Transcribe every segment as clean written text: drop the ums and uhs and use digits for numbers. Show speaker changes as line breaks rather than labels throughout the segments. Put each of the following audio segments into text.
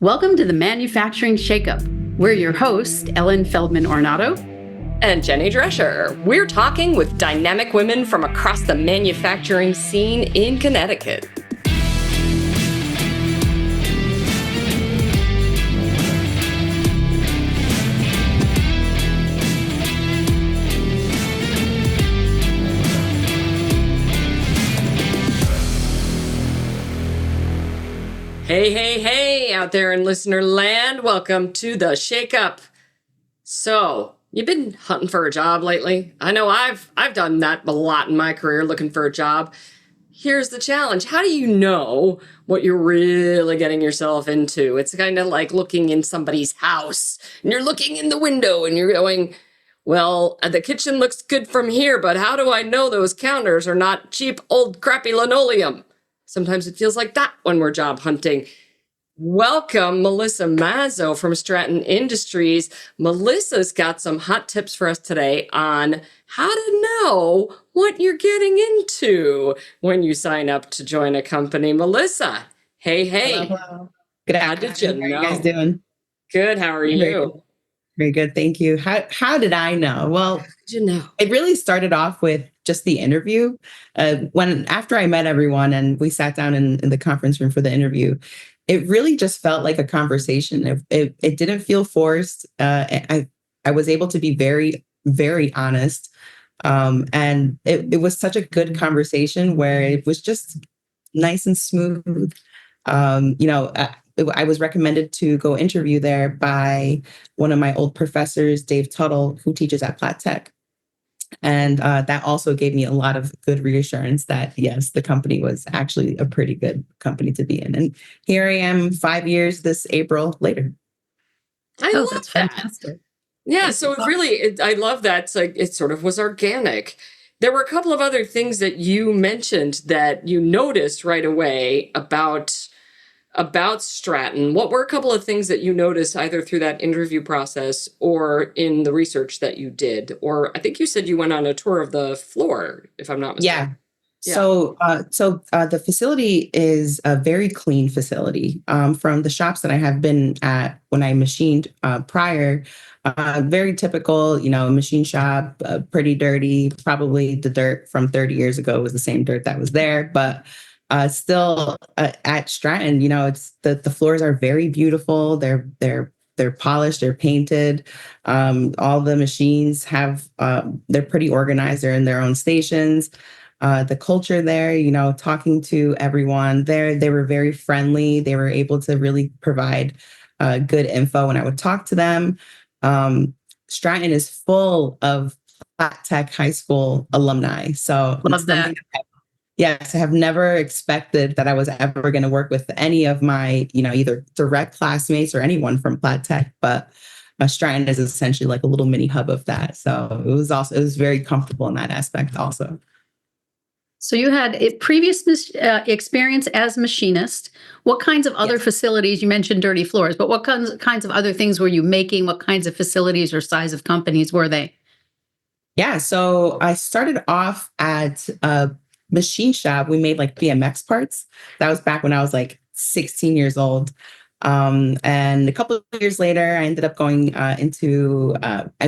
Welcome to the Manufacturing Shakeup. We're your hosts, Ellen Feldman-Ornato
and Jenny Drescher. We're talking with dynamic women from across the manufacturing scene in Connecticut. Hey, out there in listener land. Welcome to the Shake-Up. So, you've been hunting for a job lately? I know I've done that a lot in my career, looking for a job. Here's the challenge. How do you know what you're really getting yourself into? It's kind of like looking in somebody's house, and you're looking in the window, and you're going, well, the kitchen looks good from here, but how do I know those counters are not cheap, old, crappy linoleum? Sometimes it feels like that when we're job hunting. Welcome, Melissa Mazo from Straton Industries. Melissa's got some hot tips for us today on how to know what you're getting into when you sign up to join a company. Melissa, hey.
Hello. Good afternoon.
How
are you guys doing?
Good. How are you?
Very good. Thank you. How did I know? Well,
did you know?
It really started off with just the interview. After I met everyone and we sat down in the conference room for the interview, it really just felt like a conversation. It didn't feel forced. I was able to be very, very honest. And it was such a good conversation where it was just nice and smooth. I was recommended to go interview there by one of my old professors, Dave Tuttle, who teaches at Platt Tech. And that also gave me a lot of good reassurance that, yes, the company was actually a pretty good company to be in. And here I am 5 years this April later.
I love
that's
that.
fantastic.
Yeah, so I love that. It's like it sort of was organic. There were a couple of other things that you mentioned that you noticed right away about Straton. What were a couple of things that you noticed either through that interview process or in the research that you did? Or I think you said you went on a tour of the floor, if I'm not mistaken.
Yeah. So the facility is a very clean facility. From the shops that I have been at when I machined prior, very typical, machine shop, pretty dirty. Probably the dirt from 30 years ago was the same dirt that was there, but still at Straton, it's the floors are very beautiful. They're polished, they're painted. All the machines have they're pretty organized. They're in their own stations. The culture there, talking to everyone there, they were very friendly. They were able to really provide good info when I would talk to them. Stratton is full of Platt Tech High School alumni. So
love that.
Yes, I have never expected that I was ever going to work with any of my, either direct classmates or anyone from Platt Tech, but Stratton is essentially like a little mini hub of that. So it was very comfortable in that aspect also.
So you had a previous experience as a machinist. What kinds of other facilities, you mentioned dirty floors, but what kinds of other things were you making? What kinds of facilities or size of companies were they?
Yeah, so I started off at a machine shop. We made like BMX parts. That was back when I was like 16 years old. And a couple of years later, I ended up going I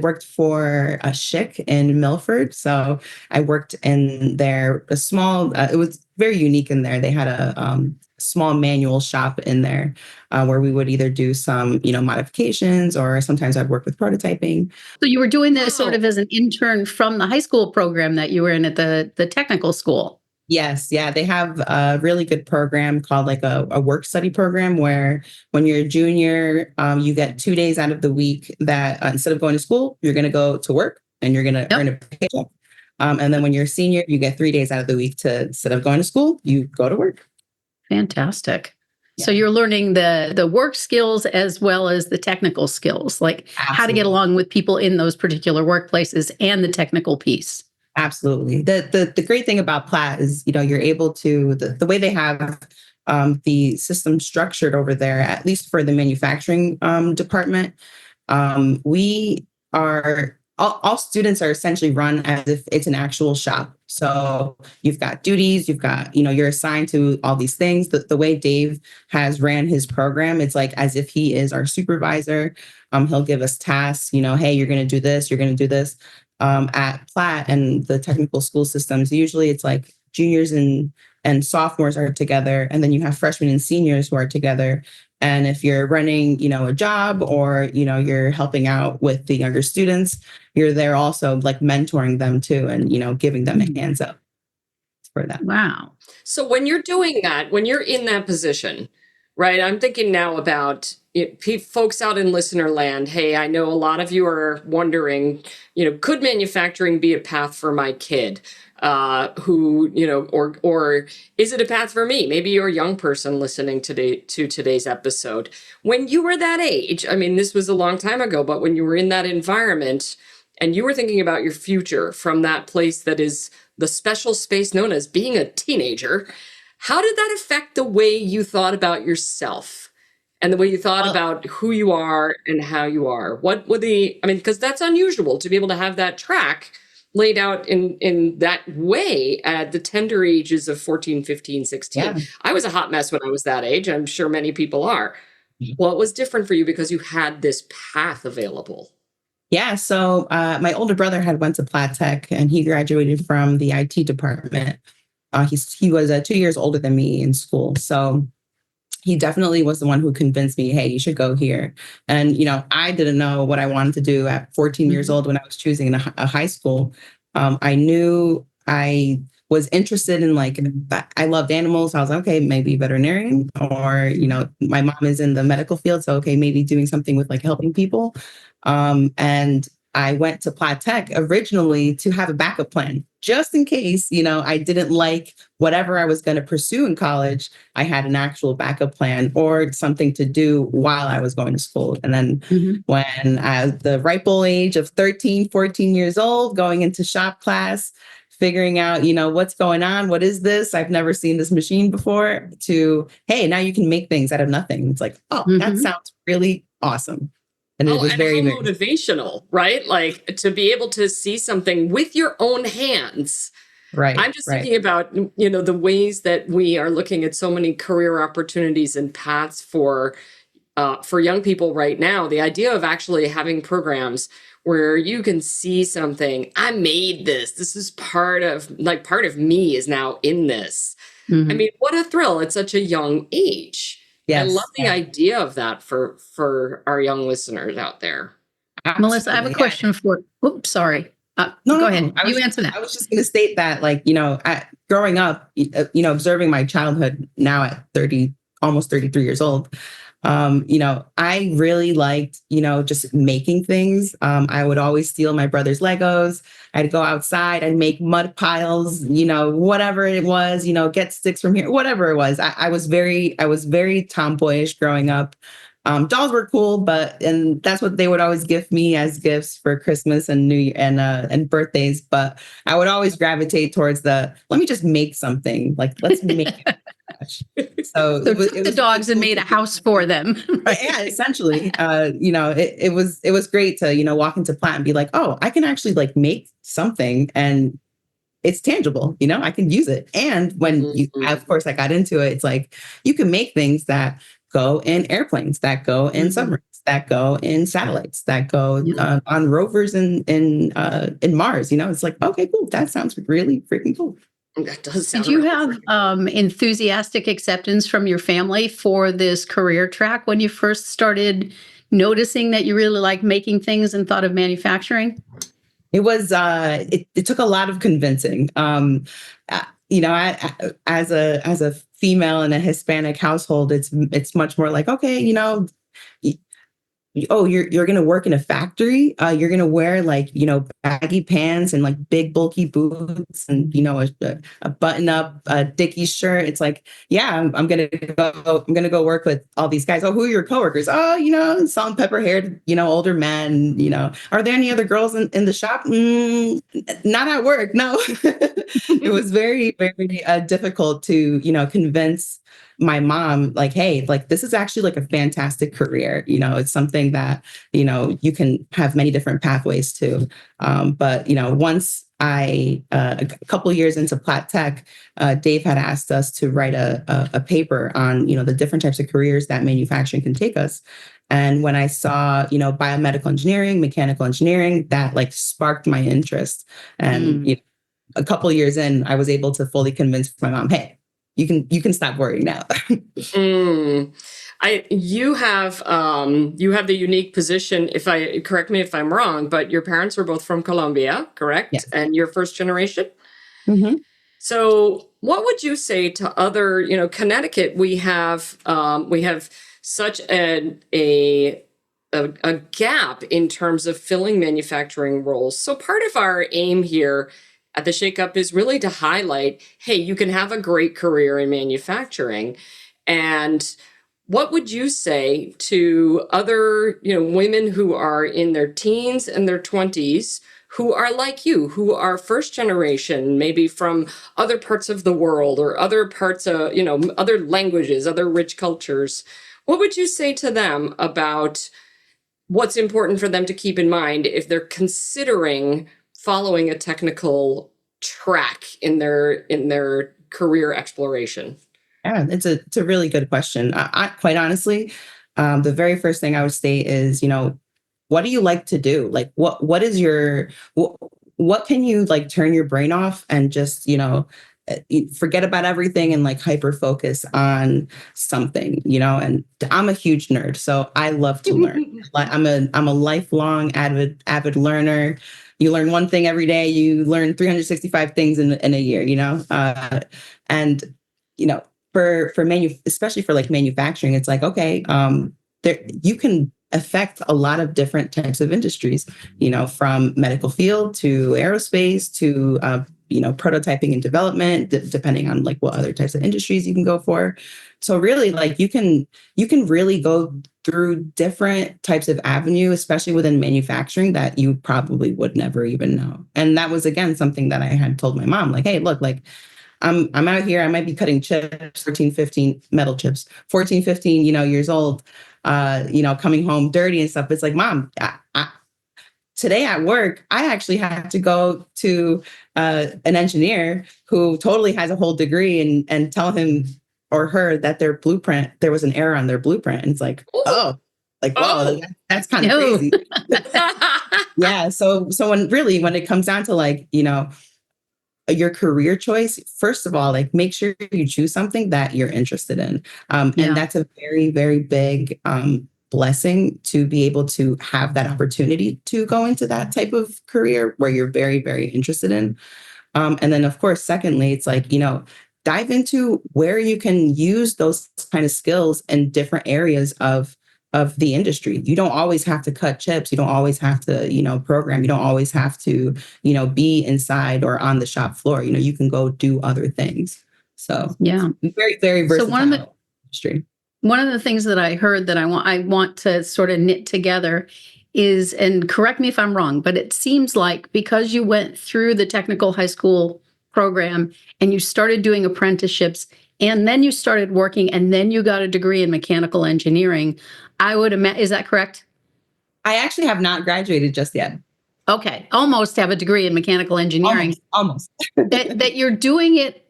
worked for a Schick in Milford. So I worked in a small, it was very unique in there. They had a small manual shop in there where we would either do some, modifications, or sometimes I'd work with prototyping.
So you were doing this sort of as an intern from the high school program that you were in at the technical school.
Yes. Yeah. They have a really good program called like a work study program where when you're a junior, you get 2 days out of the week that instead of going to school, you're going to go to work and you're going to earn a paycheck. And then when you're a senior, you get 3 days out of the week instead of going to school, you go to work.
Fantastic. Yeah. So you're learning the work skills as well as the technical skills, like how to get along with people in those particular workplaces and the technical piece.
Absolutely. The great thing about Platt is, you're able to, the way they have the system structured over there, at least for the manufacturing department, we are all students are essentially run as if it's an actual shop. So you've got duties, you've got, you're assigned to all these things. The way Dave has ran his program, it's like as if he is our supervisor. He'll give us tasks, hey, you're going to do this, you're going to do this. At Platt and the technical school systems, usually it's like juniors and sophomores are together, and then you have freshmen and seniors who are together. And if you're running, a job, or, you're helping out with the younger students, you're there also like mentoring them too, and, giving them a hands up for that.
Wow.
So when you're doing that, when you're in that position, right, I'm thinking now about folks out in listener land. Hey, I know a lot of you are wondering, could manufacturing be a path for my kid? Who, or is it a path for me? Maybe you're a young person listening to today's episode. When you were that age, I mean, this was a long time ago, but when you were in that environment and you were thinking about your future from that place that is the special space known as being a teenager, how did that affect the way you thought about yourself and the way you thought about who you are and how you are? What were because that's unusual to be able to have that track laid out in that way at the tender ages of 14, 15, 16. Yeah. I was a hot mess when I was that age. I'm sure many people are. What was different for you because you had this path available?
Yeah. So my older brother had went to Platt Tech, and he graduated from the IT department. He was 2 years older than me in school. So he definitely was the one who convinced me, hey, you should go here. And, I didn't know what I wanted to do at 14 years old when I was choosing a high school. I knew I was interested in, I loved animals. I was like, okay, maybe veterinarian, or, my mom is in the medical field. So, okay, maybe doing something with helping people. And I went to Platt Tech originally to have a backup plan, just in case, I didn't like whatever I was going to pursue in college. I had an actual backup plan or something to do while I was going to school. And then when at the ripe old age of 13, 14 years old, going into shop class, figuring out, what's going on, what is this? I've never seen this machine before, to, hey, now you can make things out of nothing. It's like, oh, that sounds really awesome. And it was very
motivational, right? Like to be able to see something with your own hands.
Right.
I'm just thinking about, the ways that we are looking at so many career opportunities and paths for young people right now. The idea of actually having programs where you can see something. I made this. This is part of me is now in this. I mean, what a thrill at such a young age. Yes, I love the idea of that for our young listeners out there.
Absolutely.
Melissa, I have a question for. Oops, sorry. Go ahead. You answer that.
I was just going to state that, growing up, observing my childhood now at 30, almost 33 years old. I really liked, just making things. I would always steal my brother's Legos. I'd go outside, I'd make mud piles, whatever it was, get sticks from here, whatever it was. I was very tomboyish growing up. Dolls were cool, and that's what they would always give me as gifts for Christmas and New Year and birthdays. But I would always gravitate towards let me just make something. Let's make it. So
it was the dogs and made a house for them.
Yeah, essentially. It was great to, walk into Platt and be like, oh, I can actually make something, and it's tangible, I can use it. And when of course I got into it, it's like, you can make things that go in airplanes, that go in submarines, that go in satellites, that go on rovers in Mars. It's like, okay, cool. That sounds really freaking cool.
That does sound.
Did you have enthusiastic acceptance from your family for this career track when you first started noticing that you really like making things and thought of manufacturing?
It was, it took a lot of convincing. As a female in a Hispanic household, it's much more like, okay, you're going to work in a factory. You're going to wear baggy pants and big bulky boots and, a button up Dickies shirt. It's like, yeah, I'm going to go work with all these guys. Oh, who are your coworkers? Oh, salt and pepper haired, older men, are there any other girls in the shop? Not at work. No. It was very, very difficult to, convince my mom, like, hey, like, this is actually like a fantastic career. It's something that, you can have many different pathways to. But, once a couple of years into Platt Tech, Dave had asked us to write a paper on, the different types of careers that manufacturing can take us. And when I saw, biomedical engineering, mechanical engineering, that like sparked my interest. And a couple of years in, I was able to fully convince my mom, hey, you can stop worrying now.
Mm. You have the unique position. Correct me if I'm wrong, but your parents were both from Colombia, correct?
Yes.
And you're first generation.
Mm-hmm.
So, what would you say to other? Connecticut, we have such a gap in terms of filling manufacturing roles. So, part of our aim here at the Shake Up is really to highlight, hey, you can have a great career in manufacturing. And what would you say to other, women who are in their teens and their 20s who are like you, who are first generation, maybe from other parts of the world or other parts of, other languages, other rich cultures? What would you say to them about what's important for them to keep in mind if they're considering following a technical track in their career exploration?
Yeah, it's a really good question. I quite honestly, the very first thing I would say is, what do you like to do? Like, what is what can you like turn your brain off and just, forget about everything and like hyper focus on something, and I'm a huge nerd, so I love to learn. Like I'm a lifelong avid learner. You learn one thing every day, you learn 365 things in a year, and, especially for like manufacturing, it's like, okay, there, you can affect a lot of different types of industries, from medical field to aerospace to, prototyping and development, depending on like what other types of industries you can go for. So really, like you can really go through different types of avenue, especially within manufacturing, that you probably would never even know. And that was, again, something that I had told my mom, like, hey, look, like I'm out here, I might be cutting chips, 14, 15 metal chips, 14, 15, years old, coming home dirty and stuff. It's like, mom, today at work, I actually had to go to an engineer who totally has a whole degree and tell him or her that their blueprint, there was an error on their blueprint. And it's like, oh, like, whoa, that's kind of crazy. Yeah. So when it comes down to like, your career choice, first of all, like make sure you choose something that you're interested in. And that's a very, very big blessing to be able to have that opportunity to go into that type of career where you're very, very interested in. And then, of course, secondly, it's like, dive into where you can use those kind of skills in different areas of the industry. You don't always have to cut chips. You don't always have to, program. You don't always have to, be inside or on the shop floor. You can go do other things. So
yeah,
very, very versatile
so
industry.
One of the things that I heard that I want to sort of knit together is, and correct me if I'm wrong, but it seems like because you went through the technical high school program and you started doing apprenticeships and then you started working and then you got a degree in mechanical engineering, I would imagine, is that correct?
I actually have not graduated just yet.
Okay, almost have a degree in mechanical engineering.
Almost.
that you're doing it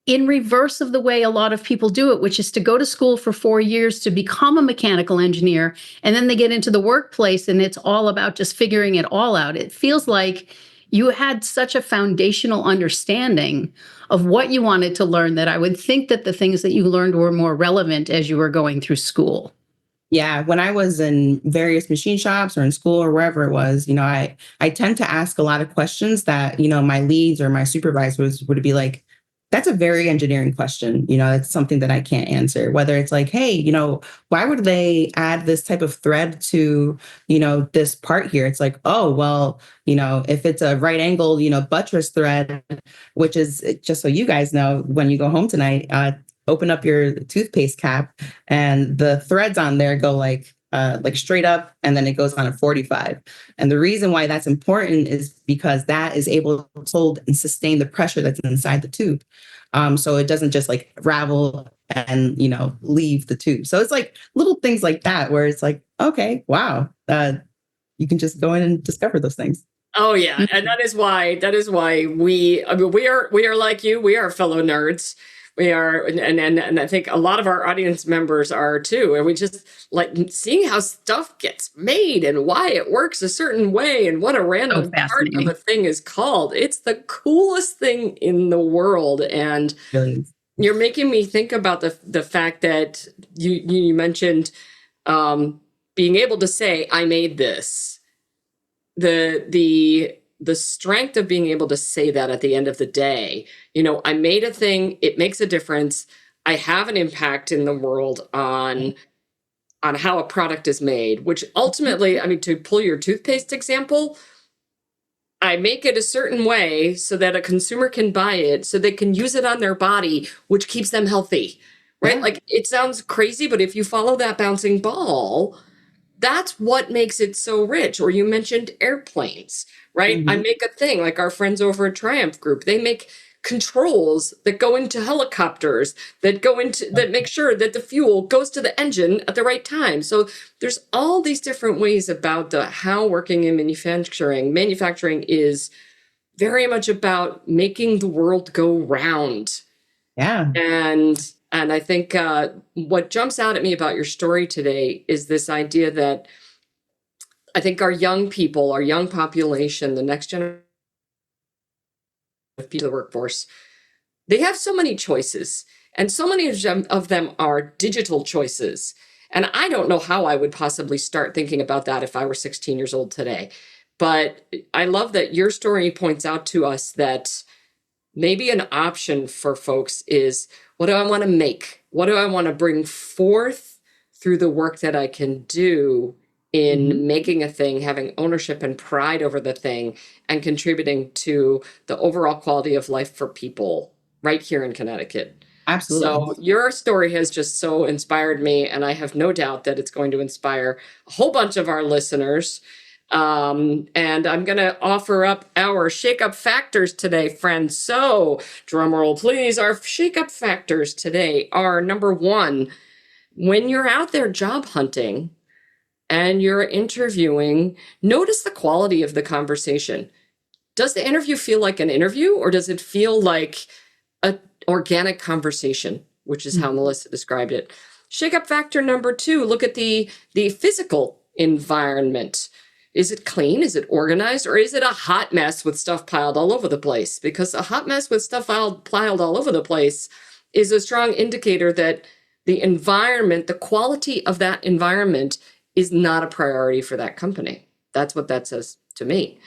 in reverse of the way a lot of people do it, which is to go to school for 4 years to become a mechanical engineer. And then they get into the workplace and it's all about just figuring it all out. It feels like you had such a foundational understanding of what you wanted to learn that I would think that the things that you learned were more relevant as you were going through school.
Yeah, when I was in various machine shops or in school or wherever it was, I tend to ask a lot of questions that, my leads or my supervisors would be like, that's a very engineering question. It's something that I can't answer. Whether it's like, hey, why would they add this type of thread to, this part here? It's like, oh, well, if it's a right angle, buttress thread, which is, just so you guys know, when you go home tonight, open up your toothpaste cap and the threads on there go like straight up and then it goes on a 45. And the reason why that's important is because that is able to hold and sustain the pressure that's inside the tube. So it doesn't just like ravel and, leave the tube. So it's like little things like that where it's like, okay, wow, you can just go in and discover those things.
Oh yeah, and that is why we are like you. We are fellow nerds. We are, and I think a lot of our audience members are too. And we just like seeing how stuff gets made and why it works a certain way and what a random part of a thing is called. It's the coolest thing in the world. And
Really?
You're making me think about the fact that you mentioned being able to say, I made this. The strength of being able to say that at the end of the day, I made a thing, it makes a difference. I have an impact in the world on how a product is made, which ultimately, I mean, to pull your toothpaste example, I make it a certain way so that a consumer can buy it, so they can use it on their body, which keeps them healthy, right? Yeah. Like it sounds crazy, but if you follow that bouncing ball, that's what makes it so rich. Or you mentioned airplanes, right? Mm-hmm. I make a thing like our friends over at Triumph Group. They make controls that go into helicopters, that make sure that the fuel goes to the engine at the right time. So there's all these different ways about how working in manufacturing. Manufacturing is very much about making the world go round.
Yeah.
And I think what jumps out at me about your story today is this idea that I think our young people, our young population, the next generation of people in the workforce, they have so many choices, and so many of them are digital choices. And I don't know how I would possibly start thinking about that if I were 16 years old today. But I love that your story points out to us that maybe an option for folks is, what do I want to make? What do I want to bring forth through the work that I can do in making a thing, having ownership and pride over the thing, and contributing to the overall quality of life for people right here in Connecticut.
Absolutely.
So your story has just so inspired me, and I have no doubt that it's going to inspire a whole bunch of our listeners. And I'm going to offer up our shake-up factors today, friends. So drum roll, please. Our shake-up factors today are: number one, when you're out there job hunting and you're interviewing, notice the quality of the conversation. Does the interview feel like an interview, or does it feel like an organic conversation, which is how Melissa described it? Shake-up factor number two, look at the physical environment. Is it clean? Is it organized? Or is it a hot mess with stuff piled all over the place? Because a hot mess with stuff piled all over the place is a strong indicator that the environment, the quality of that environment, is not a priority for that company. That's what that says to me.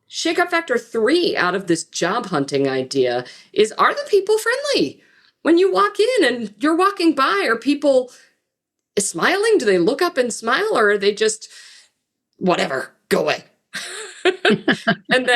Shake-up factor three out of this job hunting idea is, are the people friendly? When you walk in and you're walking by, are people smiling? Do they look up and smile, or are they just, whatever, go away? And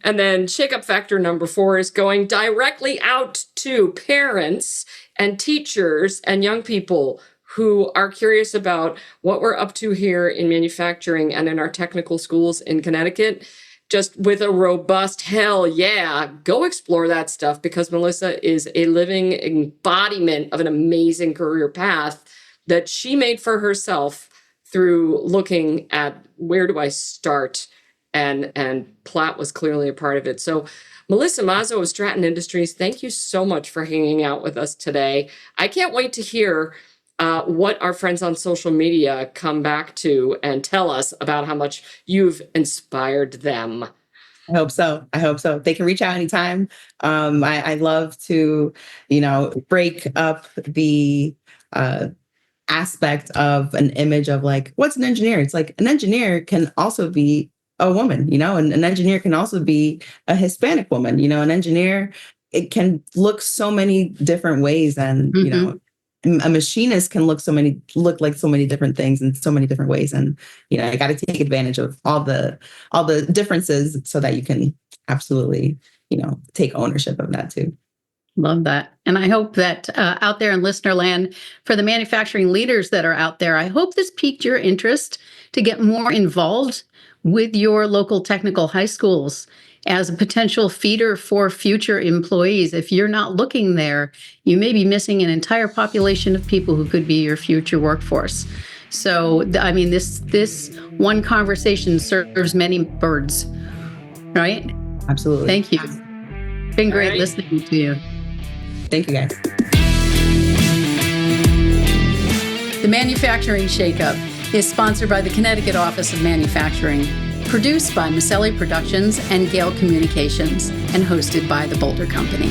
then shake-up factor number four is going directly out to parents and teachers and young people who are curious about what we're up to here in manufacturing and in our technical schools in Connecticut. Just with a robust hell yeah, go explore that stuff, because Melissa is a living embodiment of an amazing career path that she made for herself through looking at, where do I start? And Platt was clearly a part of it. So Melissa Mazo of Straton Industries, thank you so much for hanging out with us today. I can't wait to hear what our friends on social media come back to and tell us about how much you've inspired them.
I hope so. They can reach out anytime. I love to, break up the aspect of an image of like, what's an engineer? It's like, an engineer can also be a woman, and an engineer can also be a Hispanic woman. An engineer, it can look so many different ways, and a machinist can look like so many different things in so many different ways. And I got to take advantage of all the differences so that you can absolutely take ownership of that too.
Love that. And I hope that out there in listener land, for the manufacturing leaders that are out there, I hope this piqued your interest to get more involved with your local technical high schools as a potential feeder for future employees. If you're not looking there, you may be missing an entire population of people who could be your future workforce. So, I mean, this one conversation serves many birds, right?
Absolutely.
Thank you. Been great
right.
listening to you.
Thank you, guys.
The Manufacturing Shakeup is sponsored by the Connecticut Office of Manufacturing, produced by Maselli Productions and Gale Communications, and hosted by the Boulder Company.